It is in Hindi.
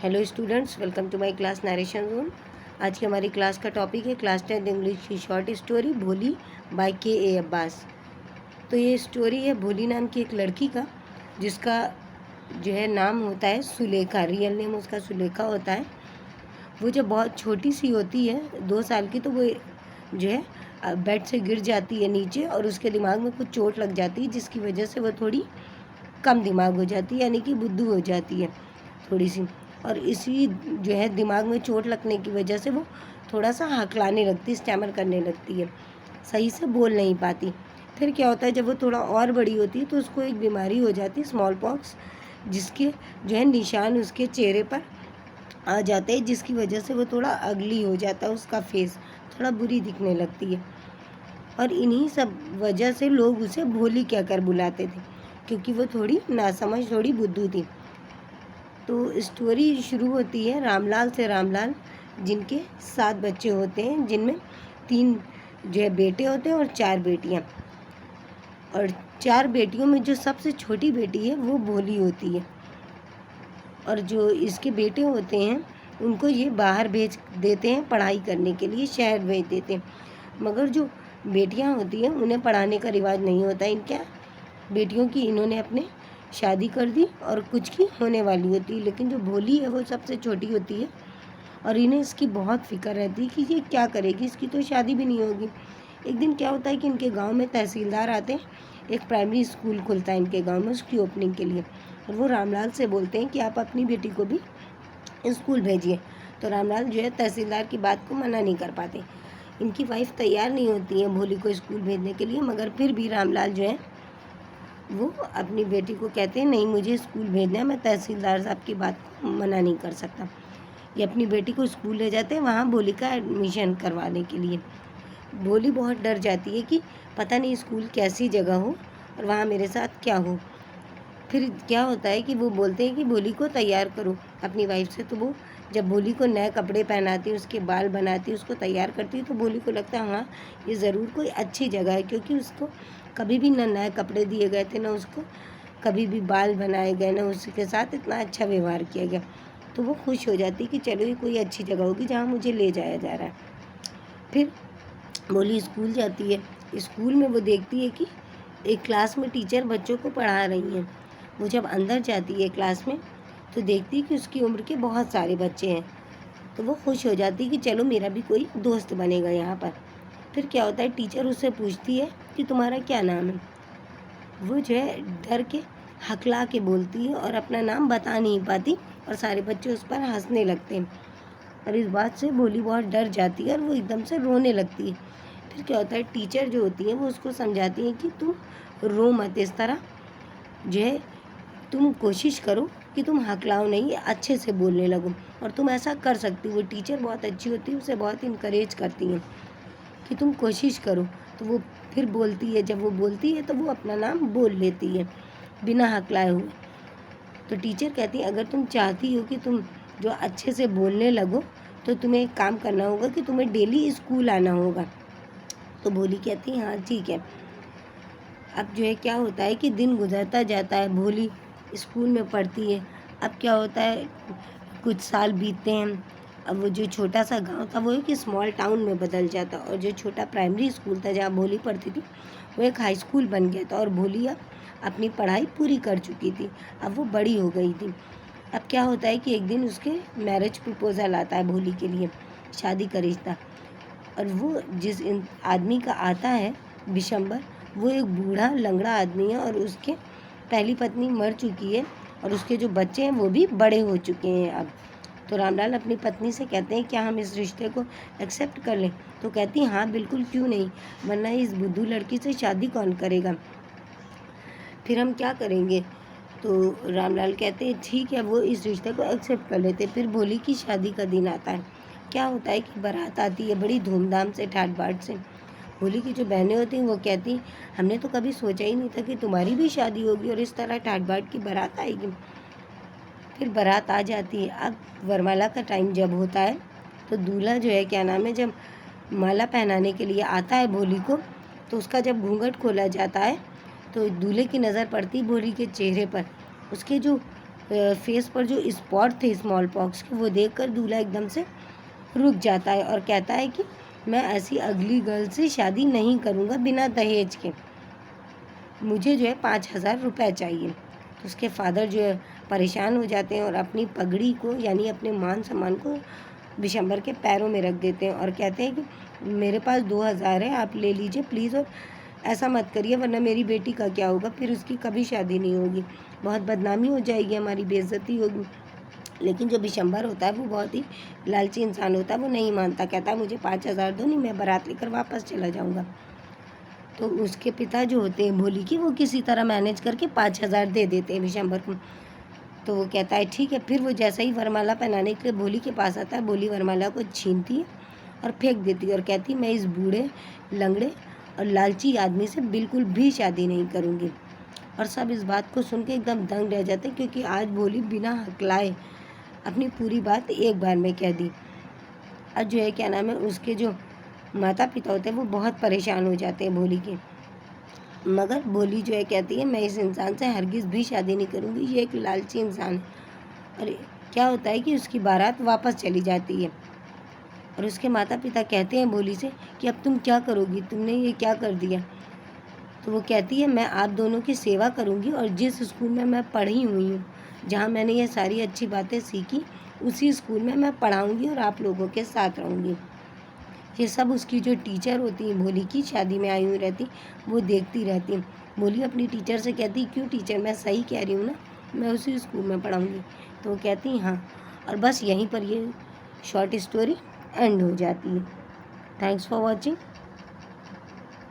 Hello students, welcome to my class narration zone. आज की हमारी क्लास का टॉपिक है क्लास 10 इंग्लिश की short story Bholi by K Abbas. तो ये स्टोरी है भोली नाम की एक लड़की का, जिसका जो है नाम होता है सुलेखा। रियल नेम उसका सुलेखा होता है। वो जब बहुत छोटी सी होती है 2 साल की, तो वो जो है बेड से गिर जाती है नीचे और उसके दिमाग में कुछ चोट लग जाती है, जिसकी वजह से वो थोड़ी कम दिमाग हो जाती है, यानी कि बुद्धू हो जाती है थोड़ी सी। और इसी जो है दिमाग में चोट लगने की वजह से वो थोड़ा सा हकलाने लगती, स्टैमर करने लगती है, सही से बोल नहीं पाती। फिर क्या होता है, जब वो थोड़ा और बड़ी होती है तो उसको एक बीमारी हो जाती है, स्मॉल पॉक्स, जिसके जो है निशान उसके चेहरे पर आ जाते हैं, जिसकी वजह से वो थोड़ा अगली हो जाता है, उसका फेस थोड़ा बुरी दिखने लगती है। और इन्हीं सब वजह से लोग उसे भोली कहकर बुलाते थे, क्योंकि वो थोड़ी नासमझ, थोड़ी बुद्धू थी। तो स्टोरी शुरू होती है रामलाल से। रामलाल जिनके 7 बच्चे होते हैं, जिनमें 3 जो है बेटे होते हैं और 4 बेटियां। और 4 बेटियों में जो सबसे छोटी बेटी है वो भोली होती है, और जो इसके बेटे होते हैं उनको ये बाहर भेज देते हैं पढ़ाई करने के लिए, शहर भेज देते हैं। मगर जो बेटियां होती हैं उन्हें पढ़ाने का रिवाज नहीं होता इनके बेटियों की। इन्होंने अपने शादी कर दी और कुछ की होने वाली होती है, लेकिन जो भोली है वो सबसे छोटी होती है और इन्हें इसकी बहुत फिक्र रहती है कि ये क्या करेगी, इसकी तो शादी भी नहीं होगी। एक दिन क्या होता है कि इनके गांव में तहसीलदार आते हैं, एक प्राइमरी स्कूल खुलता है इनके गांव में उसकी ओपनिंग के लिए, और वो रामलाल से बोलते हैं कि आप अपनी बेटी को भी स्कूल भेजिए। तो रामलाल जो है तहसीलदार की बात को मना नहीं कर पाते। इनकी वाइफ तैयार नहीं होती है भोली को स्कूल भेजने के लिए, मगर फिर भी रामलाल जो है वो अपनी बेटी को कहते हैं नहीं, मुझे स्कूल भेजना है, मैं तहसीलदार साहब की बात को मना नहीं कर सकता। ये अपनी बेटी को स्कूल ले जाते हैं वहाँ भोली का एडमिशन करवाने के लिए। भोली बहुत डर जाती है कि पता नहीं स्कूल कैसी जगह हो और वहाँ मेरे साथ क्या हो। फिर क्या होता है कि वो बोलते हैं कि भोली को तैयार करो अपनी वाइफ से। तो वो जब भोली को नए कपड़े पहनाती है, उसके बाल बनाती है, उसको तैयार करती है, तो भोली को लगता है हाँ ये ज़रूर कोई अच्छी जगह है, क्योंकि उसको कभी भी ना नए कपड़े दिए गए थे, ना उसको कभी भी बाल बनाए गए, ना उसके साथ इतना अच्छा व्यवहार किया गया। तो वो खुश हो जाती कि चलो ये कोई अच्छी जगह होगी जहाँ मुझे ले जाया जा रहा है। फिर भोली स्कूल जाती है। स्कूल में वो देखती है कि एक क्लास में टीचर बच्चों को पढ़ा रही हैं। वो जब अंदर जाती है क्लास में तो देखती है कि उसकी उम्र के बहुत सारे बच्चे हैं। तो वो खुश हो जाती है कि चलो मेरा भी कोई दोस्त बनेगा यहाँ पर। फिर क्या होता है, टीचर उससे पूछती है कि तुम्हारा क्या नाम है। वो जो है डर के हकला के बोलती है और अपना नाम बता नहीं पाती, और सारे बच्चे उस पर हंसने लगते हैं। और इस बात से भोली बहुत डर जाती है और वो एकदम से रोने लगती है। फिर क्या होता है, टीचर जो होती है वो उसको समझाती हैं कि तुम रो मत इस तरह, जो है तुम कोशिश करो कि तुम हकलाओ नहीं, अच्छे से बोलने लगो और तुम ऐसा कर सकती हो। वो टीचर बहुत अच्छी होती है, उसे बहुत इनकरेज करती हैं कि तुम कोशिश करो। तो वो फिर बोलती है, जब वो बोलती है तो वो अपना नाम बोल लेती है बिना हकलाए हुए। तो टीचर कहती है अगर तुम चाहती हो कि तुम जो अच्छे से बोलने लगो तो तुम्हें एक काम करना होगा कि तुम्हें डेली स्कूल आना होगा। तो भोली कहती है हाँ ठीक है। अब जो है क्या होता है कि दिन गुजरता जाता है, भोली स्कूल में पढ़ती है। अब क्या होता है, कुछ साल बीतते हैं। अब वो जो छोटा सा गांव था वो एक स्मॉल टाउन में बदल जाता, और जो छोटा प्राइमरी स्कूल था जहाँ भोली पढ़ती थी वो एक हाई स्कूल बन गया था। और भोली अब अपनी पढ़ाई पूरी कर चुकी थी, अब वो बड़ी हो गई थी। अब क्या होता है कि एक दिन उसके मैरिज प्रपोज़ल आता है भोली के लिए, शादी का रिश्ता। और वो जिस आदमी का आता है बिशंबर, वो एक बूढ़ा लंगड़ा आदमी है और उसके पहली पत्नी मर चुकी है और उसके जो बच्चे हैं वो भी बड़े हो चुके हैं अब। तो रामलाल अपनी पत्नी से कहते हैं क्या हम इस रिश्ते को एक्सेप्ट कर लें। तो कहती हैं हाँ बिल्कुल, क्यों नहीं, वरना इस बुद्धू लड़की से शादी कौन करेगा, फिर हम क्या करेंगे। तो रामलाल कहते हैं ठीक है, वो इस रिश्ते को एक्सेप्ट कर लेते। फिर भोली की शादी का दिन आता है। क्या होता है कि बारात आती है बड़ी धूमधाम से, ठाट बाट से। भोली की जो बहनें होती हैं वो कहती हमने तो कभी सोचा ही नहीं था कि तुम्हारी भी शादी होगी और इस तरह ठाट बाट की बारात आएगी। फिर बारात आ जाती है। अब वरमाला का टाइम जब होता है तो दूल्हा जो है क्या नाम है, जब माला पहनाने के लिए आता है भोली को, तो उसका जब घूंघट खोला जाता है तो दूल्हे की नज़र पड़ती भोली के चेहरे पर। उसके जो फेस पर जो स्पॉट थे स्मॉल पॉक्स के, वो देखकर दूल्हा एकदम से रुक जाता है और कहता है कि मैं ऐसी अगली गर्ल से शादी नहीं करूँगा बिना दहेज के, मुझे जो है 5,000 रुपये चाहिए। तो उसके फादर जो है परेशान हो जाते हैं और अपनी पगड़ी को यानी अपने मान सम्मान को विशंबर के पैरों में रख देते हैं और कहते हैं कि मेरे पास 2,000 है, आप ले लीजिए प्लीज़, और ऐसा मत करिए वरना मेरी बेटी का क्या होगा, फिर उसकी कभी शादी नहीं होगी, बहुत बदनामी हो जाएगी, हमारी बेइज्जती होगी। लेकिन जो विशंबर होता है वो बहुत ही लालची इंसान होता है, वो नहीं मानता, कहता है मुझे 5,000 दो, नहीं मैं बारात लेकर वापस चला जाऊँगा। तो उसके पिता जो होते हैं भोली की, वो किसी तरह मैनेज करके 5,000 दे देते हैं विशंबर को। तो वो कहता है ठीक है। फिर वो जैसा ही वरमाला पहनाने के लिए भोली के पास आता है, भोली वरमाला को छीनती है और फेंक देती है और कहती है मैं इस बूढ़े, लंगड़े और लालची आदमी से बिल्कुल भी शादी नहीं करूँगी। और सब इस बात को सुन के एकदम दंग रह जाते हैं, क्योंकि आज भोली बिना हकलाए अपनी पूरी बात एक बार में कह दी। और जो है क्या नाम है, उसके जो माता पिता होते हैं वो बहुत परेशान हो जाते हैं भोली के, मगर भोली जो है कहती है मैं इस इंसान से हरगिज़ भी शादी नहीं करूँगी, ये एक लालची इंसान है। और क्या होता है कि उसकी बारात वापस चली जाती है और उसके माता पिता कहते हैं भोली से कि अब तुम क्या करोगी, तुमने ये क्या कर दिया। तो वो कहती है मैं आप दोनों की सेवा करूँगी और जिस स्कूल में मैं पढ़ी हुई हूँ, जहाँ मैंने ये सारी अच्छी बातें सीखी, उसी स्कूल में मैं पढ़ाऊँगी और आप लोगों के साथ रहूँगी। ये सब उसकी जो टीचर होती है भोली की, शादी में आई हुई रहती, वो देखती रहती। भोली अपनी टीचर से कहती क्यों टीचर, मैं सही कह रही हूँ ना, मैं उसी स्कूल में पढ़ाऊँगी। तो वो कहती हाँ। और बस यहीं पर ये शॉर्ट स्टोरी एंड हो जाती है। Thanks for watching.